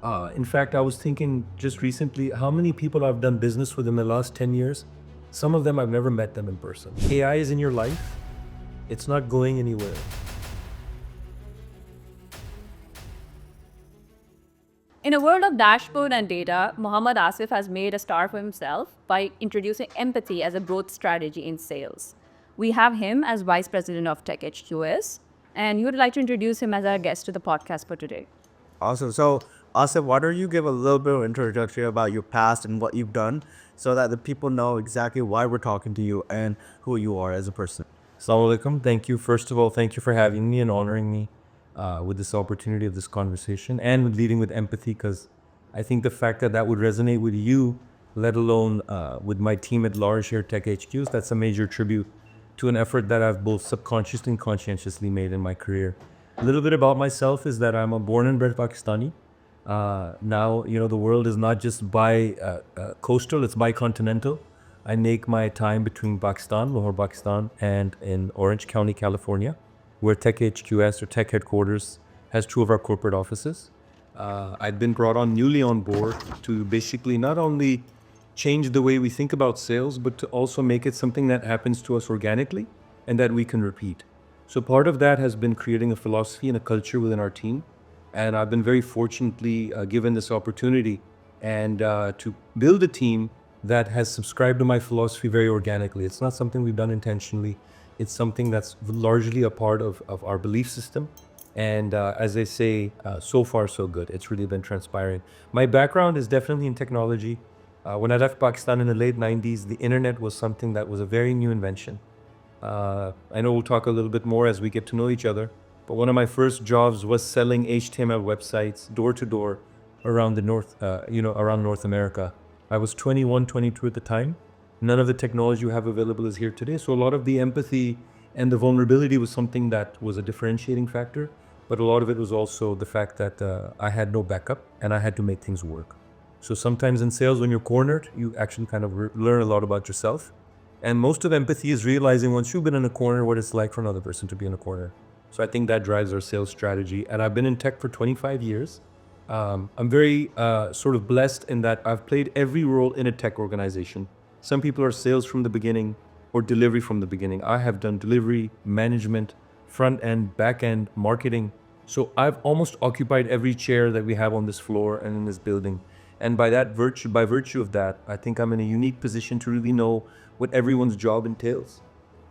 In fact, I was thinking just recently how many people I've done business with in the last 10 years. Some of them I've never met them in person. AI is in your life, it's not going anywhere. In a world of dashboard and data, Muhammad Asif has made a star for himself by introducing empathy as a growth strategy in sales. We have him as Vice President of TEKHQS, and you would like to introduce him as our guest to the podcast for today. Awesome. So, Asif, why don't you give a little bit of introduction about your past and what you've done so that the people know exactly why we're talking to you and who you are as a person? Assalamu alaikum. Thank you. First of all, thank you for having me and honoring me with this opportunity of this conversation and with leading with empathy, because I think the fact that that would resonate with you, let alone with my team at large here at Tech HQs, that's a major tribute to an effort that I've both subconsciously and conscientiously made in my career. A little bit about myself is that I'm a born and bred Pakistani. Now, the world is not just coastal, it's bicontinental. I make my time between Pakistan, Lahore, Pakistan, and in Orange County, California, where Tech HQS or Tech Headquarters has two of our corporate offices. I've been brought on newly on board to basically not only change the way we think about sales, but to also make it something that happens to us organically and that we can repeat. So part of that has been creating a philosophy and a culture within our team. And I've been very fortunately given this opportunity and to build a team that has subscribed to my philosophy very organically. It's not something we've done intentionally. It's something that's largely a part of our belief system. And as they say, so far so good. It's really been transpiring. My background is definitely in technology. When I left Pakistan in the late 90s, the internet was something that was a very new invention. I know we'll talk a little bit more as we get to know each other, but one of my first jobs was selling HTML websites door to door around around North America. I was 21, 22 at the time. None of the technology you have available is here today. So a lot of the empathy and the vulnerability was something that was a differentiating factor. But a lot of it was also the fact that I had no backup and I had to make things work. So sometimes in sales, when you're cornered, you actually kind of learn a lot about yourself. And most of empathy is realizing once you've been in a corner, what it's like for another person to be in a corner. So I think that drives our sales strategy. And I've been in tech for 25 years. I'm very sort of blessed in that I've played every role in a tech organization. Some people are sales from the beginning or delivery from the beginning. I have done delivery, management, front end, back end, marketing. So I've almost occupied every chair that we have on this floor and in this building. And by virtue of that, I think I'm in a unique position to really know what everyone's job entails.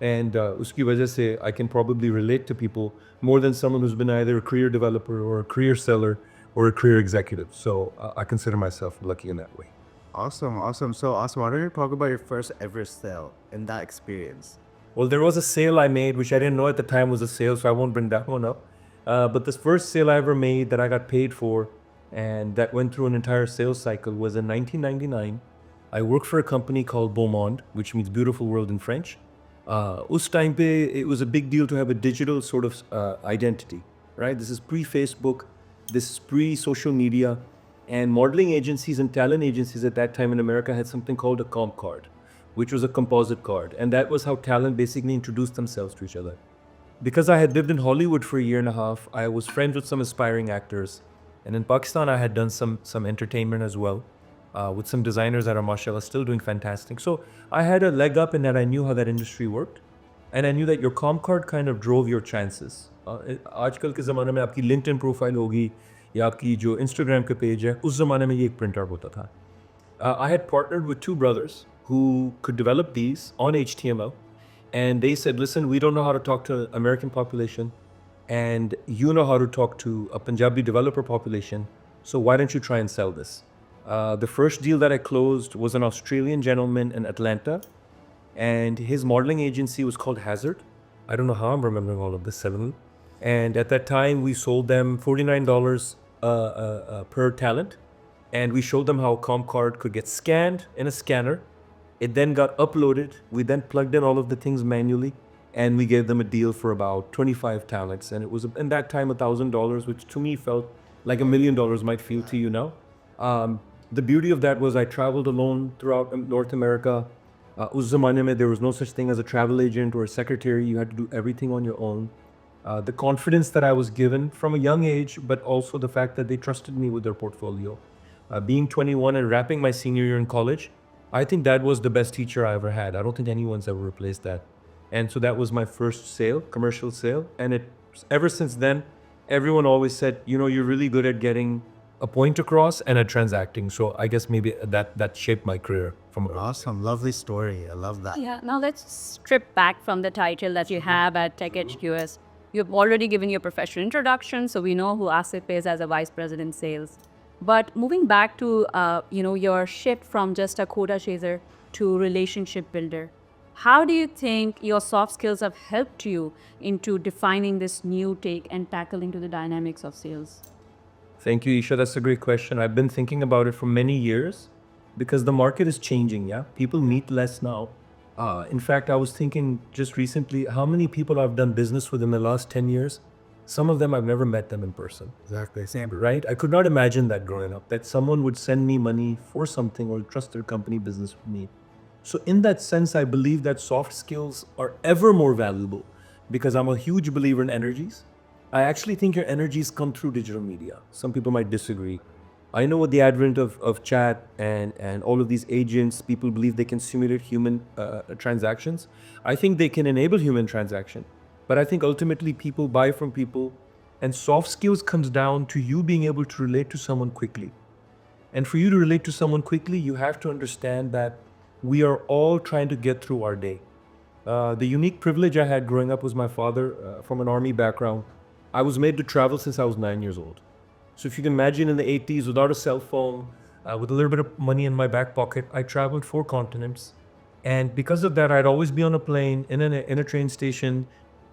And uski wajah se, I can probably relate to people more than someone who's been either a career developer or a career seller or a career executive. So I consider myself lucky in that way. Awesome. Awesome. So, Asif, why don't you talk about your first ever sale and that experience? Well, there was a sale I made, which I didn't know at the time was a sale, so I won't bring that one up. But this first sale I ever made that I got paid for and that went through an entire sales cycle was in 1999. I worked for a company called Beaumont, which means beautiful world in French. Us time pe, it was a big deal to have a digital sort of identity, right? This is pre-Facebook, this is pre-social media, and modeling agencies and talent agencies at that time in America had something called a comp card, which was a composite card. And that was how talent basically introduced themselves to each other. Because I had lived in Hollywood for a year and a half, I was friends with some aspiring actors. And in Pakistan, I had done some entertainment as well with some designers that are, mashallah, still doing fantastic. So I had a leg up in that I knew how that industry worked. And I knew that your comp card kind of drove your chances. आजकल के ज़माने में आपकी LinkedIn profile होगी या आपकी जो Instagram का पेज है उस ज़माने में ये एक प्रिंट आउट होता था. I had partnered with two brothers who could develop these on HTML. And they said, listen, we don't know how to talk to American population. And you know how to talk to a Punjabi developer population. So why don't you try and sell this? The first deal that I closed was an Australian gentleman in Atlanta. And his modeling agency was called Hazard. I don't know how I'm remembering all of this suddenly. And at that time, we sold them $49 per talent. And we showed them how a comp card could get scanned in a scanner. It then got uploaded. We then plugged in all of the things manually. And we gave them a deal for about 25 talents. And it was, in that time, $1,000, which to me felt like $1,000,000 might feel to you now. The beauty of that was I traveled alone throughout North America. Us zamane mein, there was no such thing as a travel agent or a secretary. You had to do everything on your own. the confidence that I was given from a young age, but also the fact that they trusted me with their portfolio. Being 21 and wrapping my senior year in college, I think that was the best teacher I ever had. I don't think anyone's ever replaced that. And so that was my first sale, commercial sale. And ever since then, everyone always said, you know, you're really good at getting a point across and at transacting. So I guess maybe that shaped my career from Awesome. Lovely story. I love that. Yeah, now let's strip back from the title that you have at TEKHQS. You've already given your professional introduction, so we know who Asif is as a vice president sales. But moving back to your shift from just a quota chaser to relationship builder, how do you think your soft skills have helped you into defining this new take and tackling to the dynamics of sales? Thank you, Eysha. That's a great question. I've been thinking about it for many years because the market is changing. Yeah, people meet less now. In fact, I was thinking just recently how many people I've done business with in the last 10 years. Some of them I've never met them in person. Exactly. Same. Right? I could not imagine that growing up, that someone would send me money for something or trust their company business with me. So, in that sense, I believe that soft skills are ever more valuable because I'm a huge believer in energies. I actually think your energies come through digital media. Some people might disagree. I know with the advent of chat and all of these agents, people believe they can simulate human transactions. I think they can enable human transaction. But I think ultimately people buy from people, and soft skills comes down to you being able to relate to someone quickly. And for you to relate to someone quickly, you have to understand that we are all trying to get through our day. The unique privilege I had growing up was my father, from an army background. I was made to travel since I was 9 years old. So if you can imagine in the 80s, without a cell phone, with a little bit of money in my back pocket, I traveled 4 continents. And because of that, I'd always be on a plane, in a train station,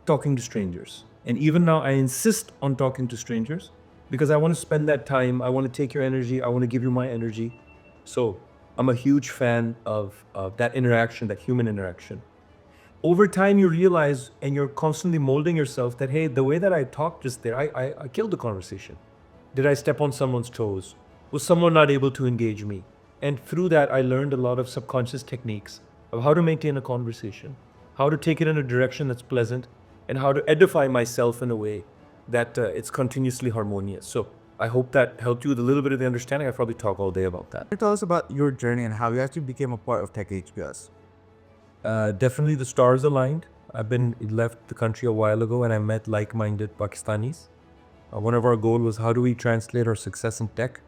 talking to strangers. And even now, I insist on talking to strangers because I want to spend that time. I want to take your energy. I want to give you my energy. So I'm a huge fan of that interaction, that human interaction. Over time, you realize and you're constantly molding yourself that, hey, the way that I talked just there, I killed the conversation. Did I step on someone's toes? Was someone not able to engage me? And through that, I learned a lot of subconscious techniques of how to maintain a conversation, how to take it in a direction that's pleasant, and how to edify myself in a way that it's continuously harmonious. So I hope that helped you with a little bit of the understanding. I probably talk all day about that. Can you tell us about your journey and how you actually became a part of Tech HQS? Definitely the stars aligned. Left the country a while ago and I met like-minded Pakistanis. One of our goals was how do we translate our success in tech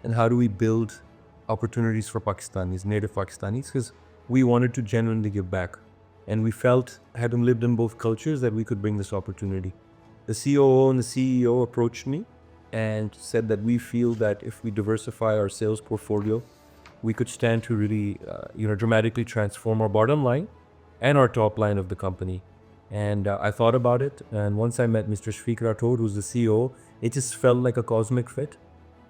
and how do we build opportunities for Pakistanis, native Pakistanis, because we wanted to genuinely give back. And we felt, having lived in both cultures, that we could bring this opportunity. The COO and the CEO approached me and said that we feel that if we diversify our sales portfolio, we could stand to really, dramatically transform our bottom line and our top line of the company. And I thought about it. And once I met Mr. Shafiq Rathod, who's the CEO, it just felt like a cosmic fit.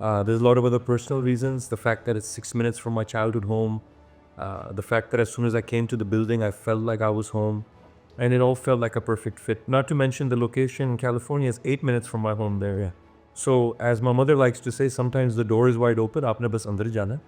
There's a lot of other personal reasons. The fact that it's 6 minutes from my childhood home. The fact that as soon as I came to the building, I felt like I was home. And it all felt like a perfect fit. Not to mention the location in California is 8 minutes from my home there. Yeah. So as my mother likes to say, sometimes the door is wide open. Aapne bas andar jana.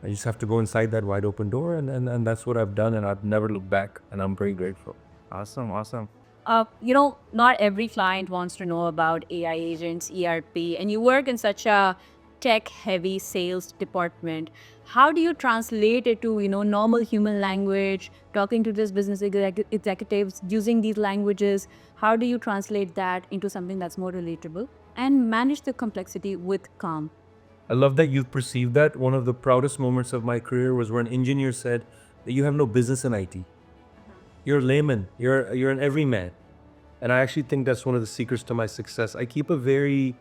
I just have to go inside that wide open door. And that's what I've done. And I've never looked back. And I'm very grateful. Awesome, awesome. Not every client wants to know about AI agents, ERP, and you work in such a tech-heavy sales department. How do you translate it to, normal human language, talking to this business executives using these languages? How do you translate that into something that's more relatable and manage the complexity with calm? I love that you perceived that. One of the proudest moments of my career was when an engineer said that you have no business in IT. You're a layman. You're an everyman. And I actually think that's one of the secrets to my success. I keep a very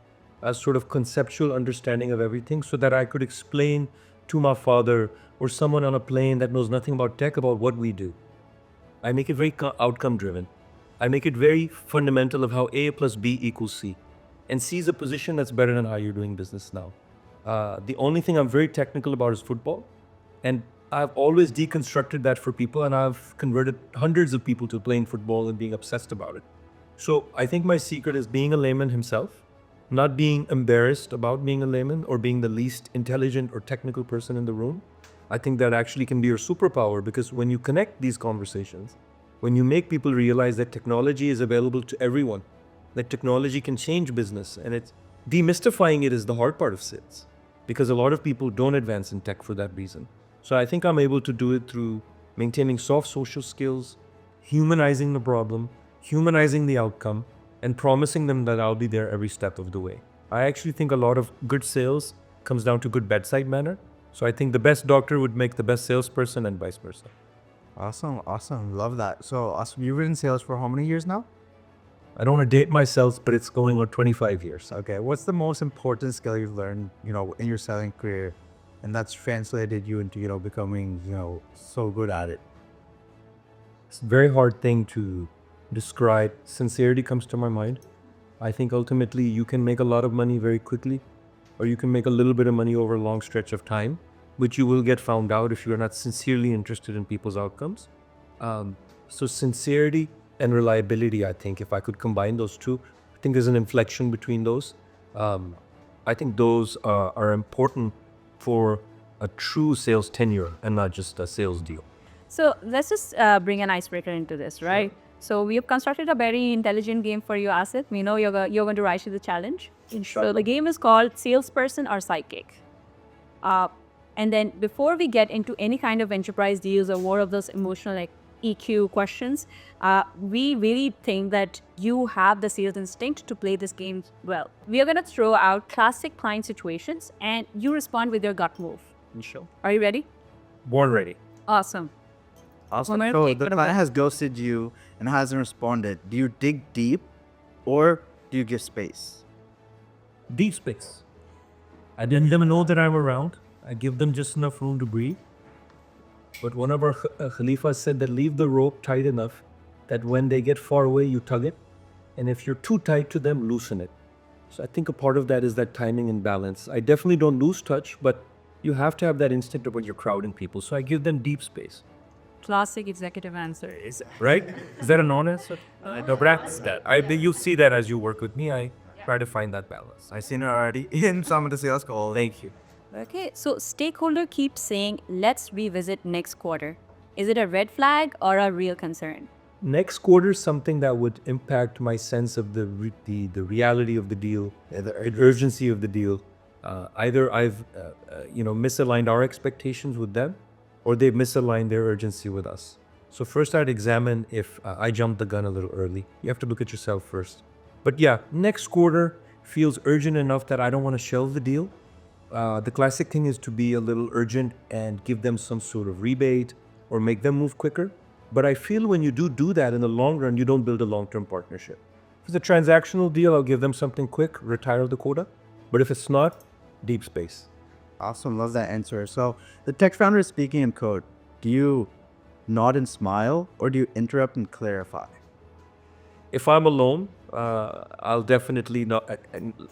sort of conceptual understanding of everything so that I could explain to my father or someone on a plane that knows nothing about tech about what we do. I make it very outcome driven. I make it very fundamental of how A plus B equals C. And C is a position that's better than how you're doing business now. The only thing I'm very technical about is football. And I've always deconstructed that for people, and I've converted hundreds of people to playing football and being obsessed about it. So I think my secret is being a layman himself, not being embarrassed about being a layman or being the least intelligent or technical person in the room. I think that actually can be your superpower because when you connect these conversations, when you make people realize that technology is available to everyone, that technology can change business, and it's demystifying it is the hard part of sales, because a lot of people don't advance in tech for that reason. So I think I'm able to do it through maintaining soft social skills, humanizing the problem, humanizing the outcome, and promising them that I'll be there every step of the way. I actually think a lot of good sales comes down to good bedside manner. So I think the best doctor would make the best salesperson and vice versa. Awesome, awesome. Love that. So, awesome. You've been in sales for how many years now? I don't want to date myself, but it's going on 25 years. Okay. What's the most important skill you've learned, in your selling career, and that's translated you into, becoming, so good at it? It's a very hard thing to describe. Sincerity comes to my mind. I think ultimately you can make a lot of money very quickly, or you can make a little bit of money over a long stretch of time, which you will get found out if you're not sincerely interested in people's outcomes. So sincerity and reliability, I think, if I could combine those two, I think there's an inflection between those. I think those are important for a true sales tenure and not just a sales deal. So let's just bring an icebreaker into this, right? So we have constructed a very intelligent game for you, Asif. We know you're going to rise to the challenge. So the game is called Salesperson or Psychic. And then before we get into any kind of enterprise deals or more of those emotional like EQ questions, we really think that you have the sales instinct to play this game well. We are going to throw out classic client situations and you respond with your gut move. Sure. Are you ready? Born ready. Awesome. Awesome. Omer, So take the it client away. has ghosted you and hasn't responded. Do you dig deep, or do you give space? Deep space. I didn't let them know that I'm around. I give them just enough room to breathe. But one of our Khalifas said that leave the rope tight enough that when they get far away, you tug it. And if you're too tight to them, loosen it. So I think a part of that is that timing and balance. I definitely don't lose touch, but you have to have that instinct of when you're crowding people. So I give them deep space. Classic executive answer. Right? Is that an honest? No, but that's that. You see that as you work with me. I try to find that balance. I've seen it already in some of the sales calls. Thank you. Okay, so stakeholder keeps saying, let's revisit next quarter. Is it a red flag or a real concern? Next quarter is something that would impact my sense of the reality of the deal, the urgency of the deal. Either I've misaligned our expectations with them, or they've misaligned their urgency with us. So first I'd examine if I jumped the gun a little early. You have to look at yourself first. But yeah, next quarter feels urgent enough that I don't want to shelve the deal. The classic thing is to be a little urgent and give them some sort of rebate or make them move quicker. But I feel when you do that in the long run, you don't build a long-term partnership. If it's a transactional deal, I'll give them something quick, retire the quota. But if it's not, deep space. Awesome. Love that answer. So the tech founder is speaking in code. Do you nod and smile, or do you interrupt and clarify? If I'm alone, I'll definitely not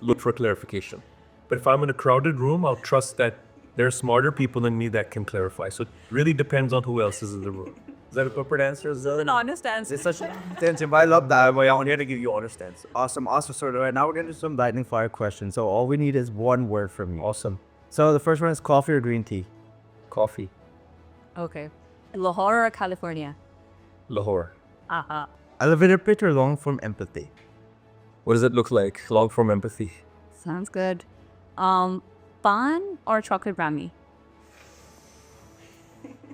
look for clarification. But if I'm in a crowded room, I'll trust that there are smarter people than me that can clarify. So it really depends on who else is in the room. Is that a corporate answer? Is that An honest answer. It's such an intensive. I love that. I'm here to give you honest answer. Awesome. Awesome. So right now we're going to do some lightning fire questions. So all we need is one word from you. awesome? So the first one is coffee or green tea? Coffee. Okay. Lahore or California? Lahore. Aha. Elevator pitch or long form empathy? What does it look like? Long form empathy. Sounds good. Pan or chocolate brownie?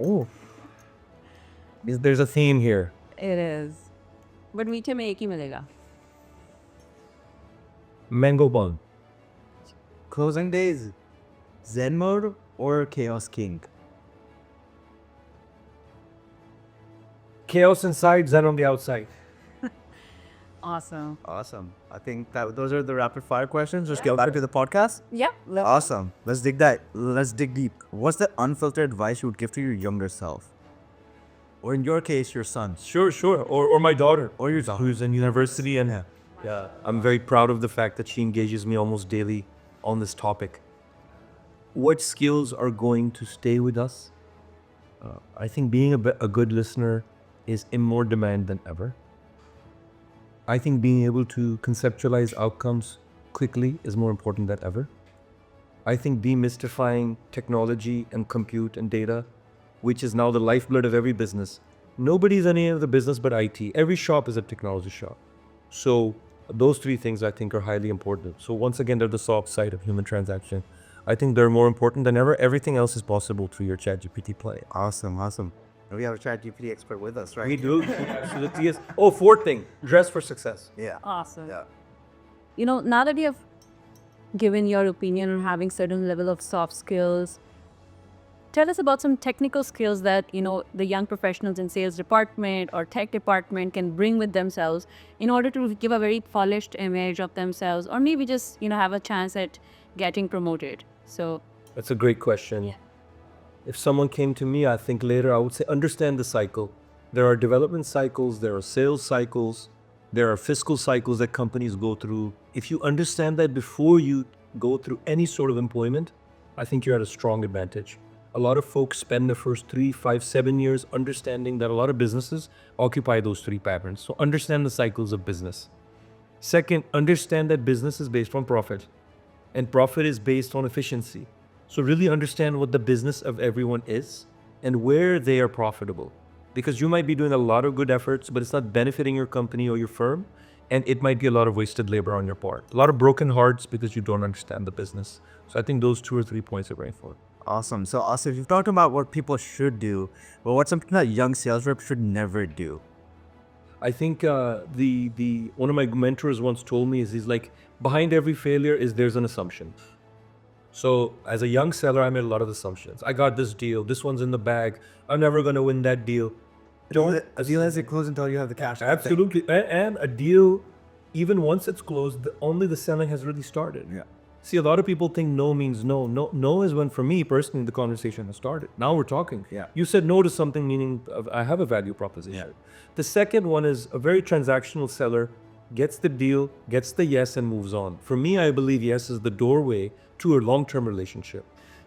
Oh. There's a theme here. It is. But मीठे में एक ही मिलेगा. Mango bun. Closing days, Zen mode or chaos king? Chaos inside, Zen on the outside. Awesome. Awesome. I think that those are the rapid fire questions. Let's get back to the podcast. Yep. Awesome. Let's dig deep. What's the unfiltered advice you would give to your younger self? Or in your case, your son. Sure. Or my daughter. Or your daughter. Who's in university and yeah, I'm very proud of the fact that she engages me almost daily on this topic. What skills are going to stay with us? I think being a good listener is in more demand than ever. I think being able to conceptualize outcomes quickly is more important than ever. I think demystifying technology and compute and data, which is now the lifeblood of every business. Nobody's in any other business but IT. Every shop is a technology shop. So Those three things I think are highly important. So once again, they're the soft side of human transaction. I think they're more important than ever. Everything else is possible through your ChatGPT play. Awesome. And we have a ChatGPT expert with us, right? We do. Absolutely. Yes. Oh, fourth thing, dress for success. Yeah. Awesome. Yeah. Now that you have given your opinion on having certain level of soft skills, tell us about some technical skills that, the young professionals in sales department or tech department can bring with themselves in order to give a very polished image of themselves, or maybe just, have a chance at getting promoted. So That's a great question. Yeah. If someone came to me, I think later I would say, understand the cycle. There are development cycles, there are sales cycles, there are fiscal cycles that companies go through. If you understand that before you go through any sort of employment, I think you're at a strong advantage. A lot of folks spend the first 3, 5, 7 years understanding that a lot of businesses occupy those three patterns. So understand the cycles of business. Second, understand that business is based on profit, and profit is based on efficiency. So really understand what the business of everyone is and where they are profitable. Because you might be doing a lot of good efforts, but it's not benefiting your company or your firm, and it might be a lot of wasted labor on your part. A lot of broken hearts because you don't understand the business. So I think those 2 or 3 points are very important. Awesome. So, Asif, you've talked about what people should do, but what's something that young sales reps should never do? I think the one of my mentors once told me is he's like, behind every failure there's an assumption. So as a young seller, I made a lot of assumptions. I got this deal. This one's in the bag. I'm never going to win that deal. A deal hasn't closed until you have the cash. Absolutely. And a deal, even once it's closed, only the selling has really started. Yeah. See, a lot of people think no means no. No is when, for me personally, the conversation has started. Now we're talking. Yeah. You said no to something, meaning I have a value proposition. Yeah. The second one is a very transactional seller gets the deal, gets the yes, and moves on. For me, I believe yes is the doorway to a long-term relationship,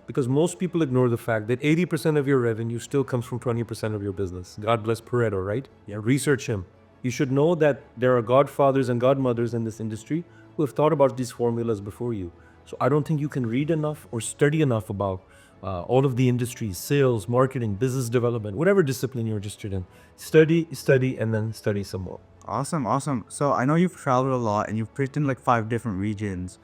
because most people ignore the fact that 80% of your revenue still comes from 20% of your business. God bless Pareto, right? Yeah. Research him. You should know that there are godfathers and godmothers in this industry who have thought about these formulas before you. So I don't think you can read enough or study enough about all of the industries, sales, marketing, business development, whatever discipline you're interested in. Study, and then study some more. Awesome. So I know you've traveled a lot and you've preached in like 5 different regions.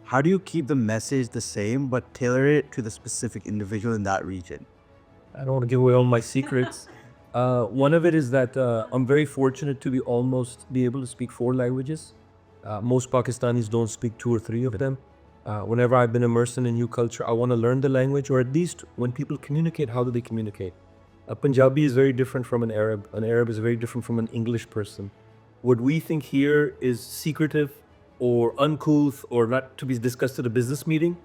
How do you keep the message the same but tailor it to the specific individual in that region? I don't want to give away all my secrets. One of it is that I'm very fortunate to be able to speak 4 languages. Most Pakistanis don't speak 2 or 3 of them. Whenever I've been immersed in a new culture, I want to learn the language, or at least when people communicate, how do they communicate? A Punjabi is very different from an Arab. An Arab is very different from an English person. What we think here is secretive or uncouth or not to be discussed at a business meeting,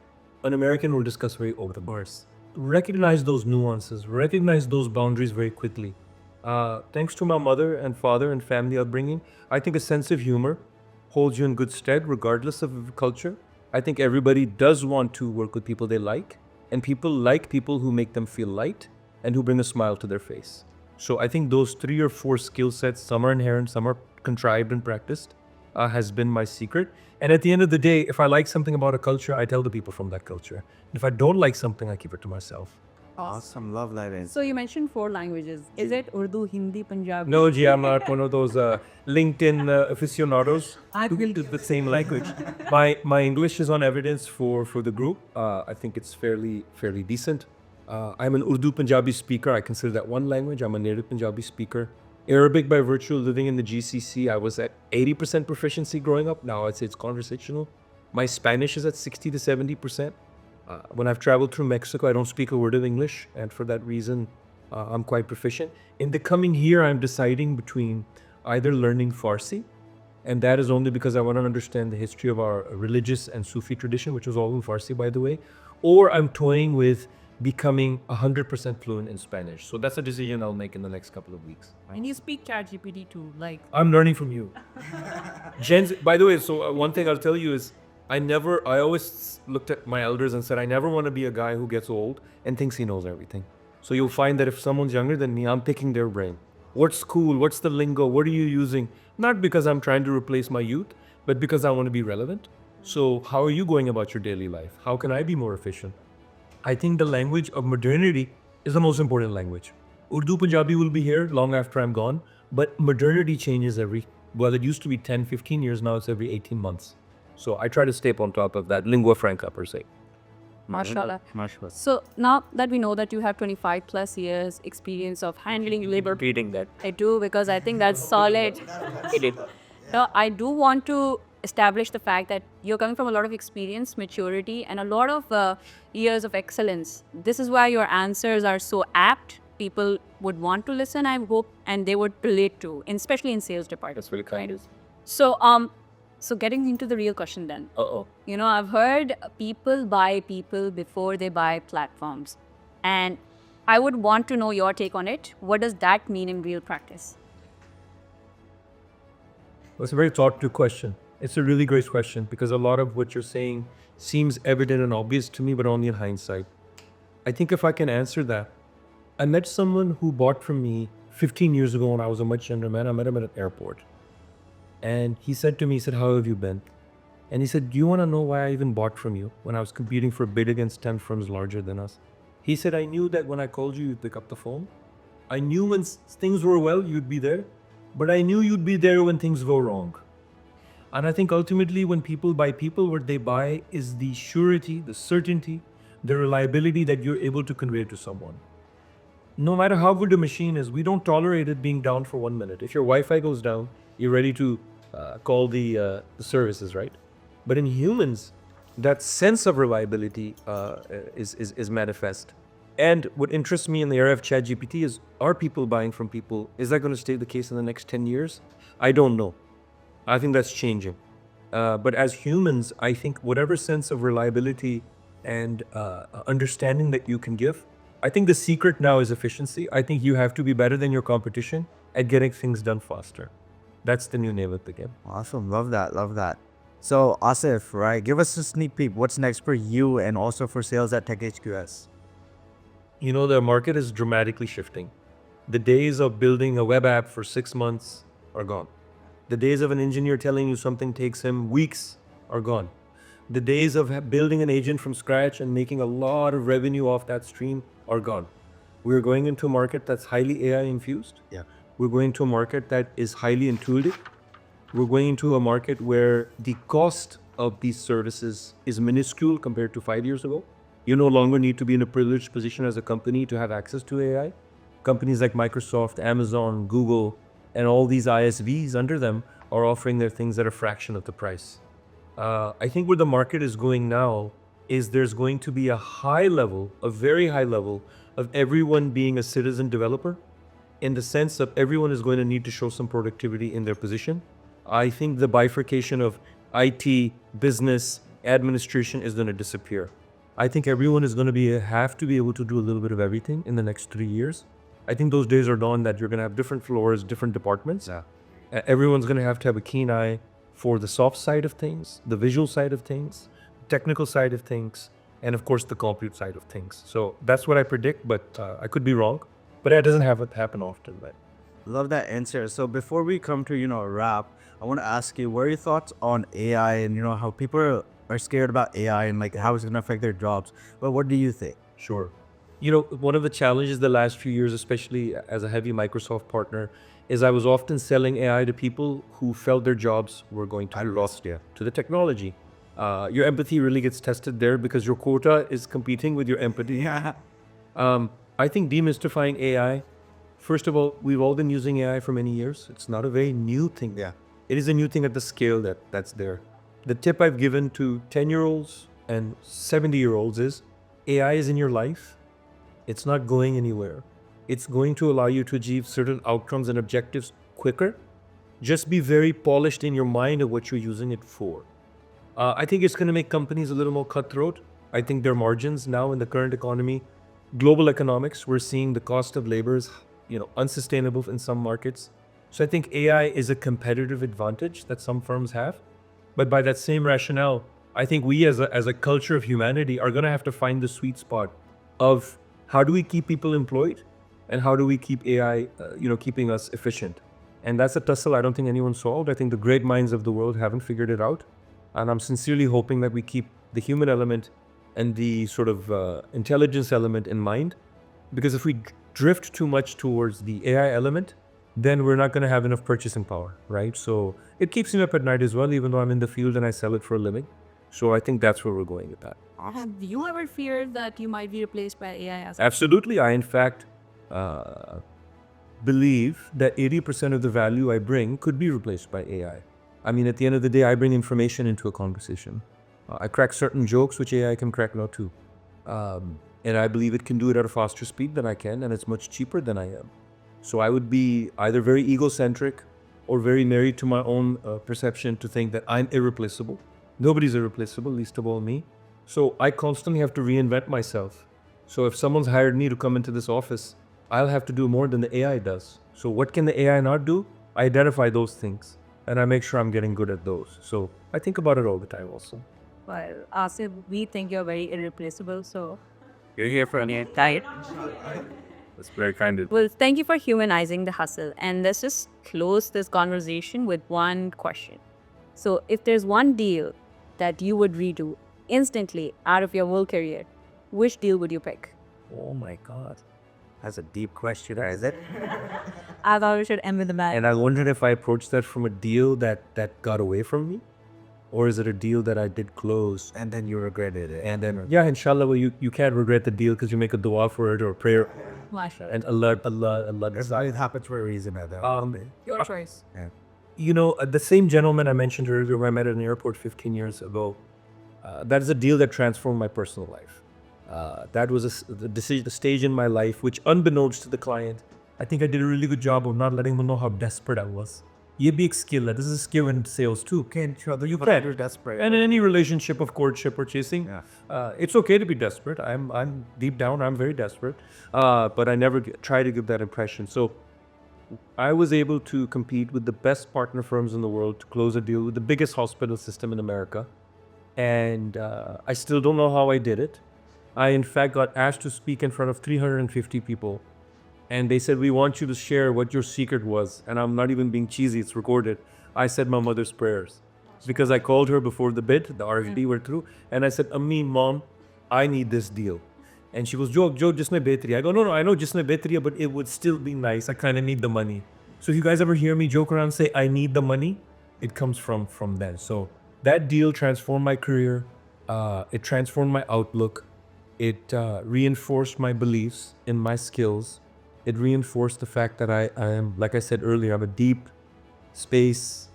an American will discuss very over the bars. Recognize those nuances, recognize those boundaries very quickly. Thanks to my mother and father and family upbringing, I think a sense of humor holds you in good stead regardless of culture. I think everybody does want to work with people they like, and people like people who make them feel light and who bring a smile to their face. So I think those 3 or 4 skill sets, some are inherent, some are contrived and practiced, has been my secret. And at the end of the day, if I like something about a culture, I tell the people from that culture. And if I don't like something, I keep it to myself. Awesome. Love that answer. So you mentioned 4 languages. Is it Urdu, Hindi, Punjabi? No, Ji, I'm not one of those LinkedIn aficionados who will do the same language. My English is on evidence for the group. I think it's fairly decent. I'm an Urdu Punjabi speaker. I consider that one language. I'm a native Punjabi speaker. Arabic, by virtue of living in the GCC, I was at 80% proficiency growing up. Now I'd say it's conversational. My Spanish is at 60 to 70%. When I've traveled through Mexico, I don't speak a word of English, and for that reason, I'm quite proficient. In the coming year, I'm deciding between either learning Farsi, and that is only because I want to understand the history of our religious and Sufi tradition, which was all in Farsi, by the way, or I'm toying with becoming 100% fluent in Spanish. So that's a decision I'll make in the next couple of weeks. And you speak ChatGPT too, like... I'm learning from you. By the way, so one thing I'll tell you is, I always looked at my elders and said, I never want to be a guy who gets old and thinks he knows everything. So you'll find that if someone's younger than me, I'm picking their brain. What's cool? What's the lingo? What are you using? Not because I'm trying to replace my youth, but because I want to be relevant. So how are you going about your daily life? How can I be more efficient? I think the language of modernity is the most important language. Urdu Punjabi will be here long after I'm gone, but modernity changes every Well, it used to be 10, 15 years. Now it's every 18 months. So I try to stay on top of that lingua franca per se. Mashallah. Mashallah. So now that we know that you have 25 plus years experience of handling labor, Repeating that. I do, because I think that's solid. No, I do want to establish the fact that you're coming from a lot of experience, maturity, and a lot of years of excellence. This is why your answers are so apt. People would want to listen, I hope, and they would relate to, especially in sales department. That's really kind. So getting into the real question then. Uh-oh. You know, I've heard people buy people before they buy platforms. And I would want to know your take on it. What does that mean in real practice? It's a very thought-through question. It's a really great question because a lot of what you're saying seems evident and obvious to me, but only in hindsight. I think if I can answer that, I met someone who bought from me 15 years ago when I was a much younger man. I met him at an airport. And he said to me, he said, "How have you been?" And he said, "Do you want to know why I even bought from you when I was competing for a bid against 10 firms larger than us?" He said, "I knew that when I called you, you'd pick up the phone. I knew when things were well, you'd be there. But I knew you'd be there when things go wrong." And I think ultimately when people buy people, what they buy is the surety, the certainty, the reliability that you're able to convey to someone. No matter how good a machine is, we don't tolerate it being down for 1 minute. If your Wi-Fi goes down, you're ready to call the services, right? But in humans, that sense of reliability is manifest. And what interests me in the era of ChatGPT is, are people buying from people? Is that going to stay the case in the next 10 years? I don't know. I think that's changing. But as humans, I think whatever sense of reliability and understanding that you can give, I think the secret now is efficiency. I think you have to be better than your competition at getting things done faster. That's the new name of the game. Awesome. Love that. Love that. So, Asif, right? Give us a sneak peek. What's next for you and also for sales at TEKHQS? You know, the market is dramatically shifting. The days of building a web app for 6 months are gone. The days of an engineer telling you something takes him weeks are gone. The days of building an agent from scratch and making a lot of revenue off that stream are gone. We're going into a market that's highly AI infused. Yeah. We're going to a market that is highly intuitive. We're going into a market where the cost of these services is minuscule compared to 5 years ago. You no longer need to be in a privileged position as a company to have access to AI. Companies like Microsoft, Amazon, Google, and all these ISVs under them are offering their things at a fraction of the price. I think where the market is going now is there's going to be a high level, a very high level of everyone being a citizen developer, in the sense of everyone is going to need to show some productivity in their position. I think the bifurcation of IT, business, administration is going to disappear. I think everyone is going to have to be able to do a little bit of everything in the next 3 years. I think those days are done that you're going to have different floors, different departments. Yeah. Everyone's going to have a keen eye for the soft side of things, the visual side of things, technical side of things, and of course the compute side of things. So that's what I predict, but I could be wrong. But that doesn't happen often, right? Love that answer. So before we come to, a wrap, I want to ask you, what are your thoughts on AI and, how people are scared about AI and like how it's going to affect their jobs? But what do you think? Sure. You know, one of the challenges the last few years, especially as a heavy Microsoft partner, is I was often selling AI to people who felt their jobs were going to be lost to the technology. Your empathy really gets tested there because your quota is competing with your empathy. Yeah. I think demystifying AI, first of all, we've all been using AI for many years. It's not a very new thing. Yeah. It is a new thing at the scale that's there. The tip I've given to 10-year-olds and 70-year-olds is AI is in your life. It's not going anywhere. It's going to allow you to achieve certain outcomes and objectives quicker. Just be very polished in your mind of what you're using it for. I think it's going to make companies a little more cutthroat. I think their margins now in the current economy, global economics, we're seeing the cost of labor is, unsustainable in some markets. So I think AI is a competitive advantage that some firms have. But by that same rationale, I think we as a culture of humanity are going to have to find the sweet spot of how do we keep people employed and how do we keep AI, keeping us efficient. And that's a tussle I don't think anyone solved. I think the great minds of the world haven't figured it out. And I'm sincerely hoping that we keep the human element and the sort of intelligence element in mind. Because if we drift too much towards the AI element, then we're not going to have enough purchasing power, right? So it keeps me up at night as well, even though I'm in the field and I sell it for a living. So I think that's where we're going with that. Have you ever feared that you might be replaced by AI as Absolutely. I, in fact, believe that 80% of the value I bring could be replaced by AI. I mean, at the end of the day, I bring information into a conversation. I crack certain jokes, which AI can crack now too. And I believe it can do it at a faster speed than I can, and it's much cheaper than I am. So I would be either very egocentric or very married to my own perception to think that I'm irreplaceable. Nobody's irreplaceable, least of all me. So I constantly have to reinvent myself. So if someone's hired me to come into this office, I'll have to do more than the AI does. So what can the AI not do? I identify those things and I make sure I'm getting good at those. So I think about it all the time also. well? Asif, we think you're very irreplaceable, so. You're here for any time. That's very kind of. Well, thank you for humanizing the hustle. And let's just close this conversation with one question. So, if there's one deal that you would redo instantly out of your whole career, which deal would you pick? Oh my God. That's a deep question, is it? I thought we should end with the bag. And I wondered if I approached that from a deal that got away from me, or is it a deal that I did close? And then you regretted it. And then, yeah, inshallah, well, you can't regret the deal because you make a dua for it or a prayer. And Allah. It happens for a reason. Your choice. You know, the same gentleman I mentioned earlier who I met at an airport 15 years ago, that is a deal that transformed my personal life. That was the stage in my life which, unbeknownst to the client, I think I did a really good job of not letting them know how desperate I was. Ye bhi ek skill hai. This is a skill in sales too. You can. You're desperate. And in any relationship of courtship or chasing, it's okay to be desperate. I'm deep down, I'm very desperate. But I never try to give that impression. So I was able to compete with the best partner firms in the world to close a deal with the biggest hospital system in America. And I still don't know how I did it. I, in fact, got asked to speak in front of 350 people. And they said, we want you to share what your secret was. And I'm not even being cheesy, it's recorded. I said my mother's prayers. Because I called her before the bid, the RFP were through. And I said, Ammi, Mom, I need this deal. And she goes, Joe, jisne betri. I go, no, I know jisne betri, but it would still be nice. I kind of need the money. So if you guys ever hear me joke around and say, I need the money, it comes from then. So that deal transformed my career. It transformed my outlook. It reinforced my beliefs in my skills. It reinforced the fact that I am, like I said earlier, I'm a deep space.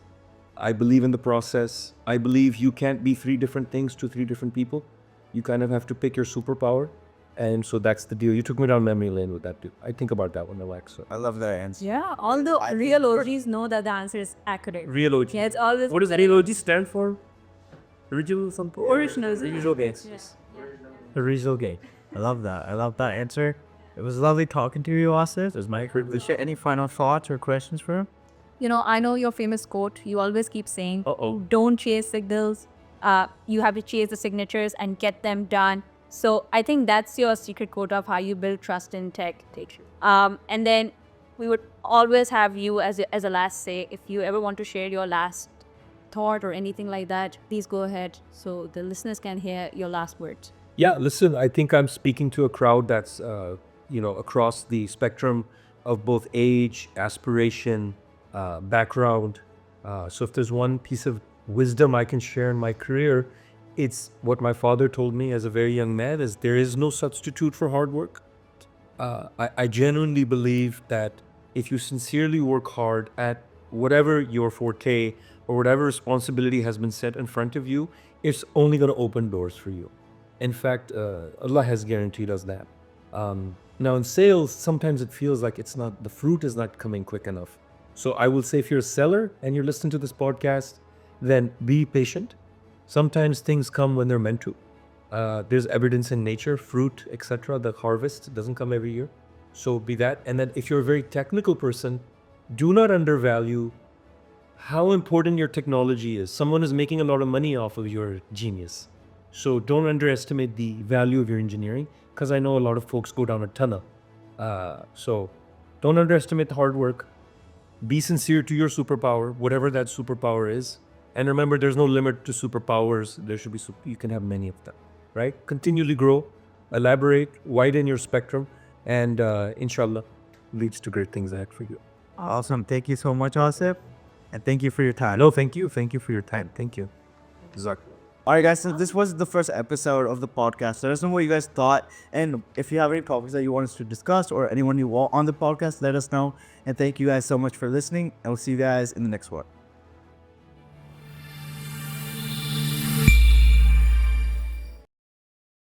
I believe in the process. I believe you can't be three different things to three different people. You kind of have to pick your superpower. And so that's the deal. You took me down memory lane with that too. I think about that one, Alexa. I love that answer. Yeah, all the real OGs know that the answer is accurate. Real OG. Yeah, it's always. What does real OG stand for? Original something? Originals. Original games. Yes. Original game. I love that. I love that answer. It was lovely talking to you, Asif. It was my privilege. Any final thoughts or questions for him? You know, I know your famous quote. You always keep saying, Uh-oh. don't chase signals. You have to chase the signatures and get them done. So I think that's your secret quote of how you build trust in tech. And then we would always have you as a last say. If you ever want to share your last thought or anything like that, please go ahead so the listeners can hear your last words. Yeah, listen, I think I'm speaking to a crowd that's, across the spectrum of both age, aspiration, background. So if there's one piece of wisdom I can share in my career, it's what my father told me as a very young man, is there is no substitute for hard work. I genuinely believe that if you sincerely work hard at whatever your forte or whatever responsibility has been set in front of you, it's only going to open doors for you. In fact, Allah has guaranteed us that. Now in sales, sometimes it feels like the fruit is not coming quick enough. So I will say, if you're a seller and you're listening to this podcast, then be patient. Sometimes things come when they're meant to. There's evidence in nature, fruit, etc. The harvest doesn't come every year. So be that. And then if you're a very technical person, do not undervalue how important your technology is. Someone is making a lot of money off of your genius. So don't underestimate the value of your engineering, because I know a lot of folks go down a tunnel. So don't underestimate the hard work. Be sincere to your superpower, whatever that superpower is. And remember, there's no limit to superpowers. There should be, you can have many of them, right? Continually grow, elaborate, widen your spectrum, and inshallah, leads to great things ahead for you. Awesome. Thank you so much, Asif. And thank you for your time. No, thank you. Thank you for your time. Thank you. All right, guys. So this was the first episode of the podcast. Let us know what you guys thought. And if you have any topics that you want us to discuss or anyone you want on the podcast, let us know. And thank you guys so much for listening. And we'll see you guys in the next one.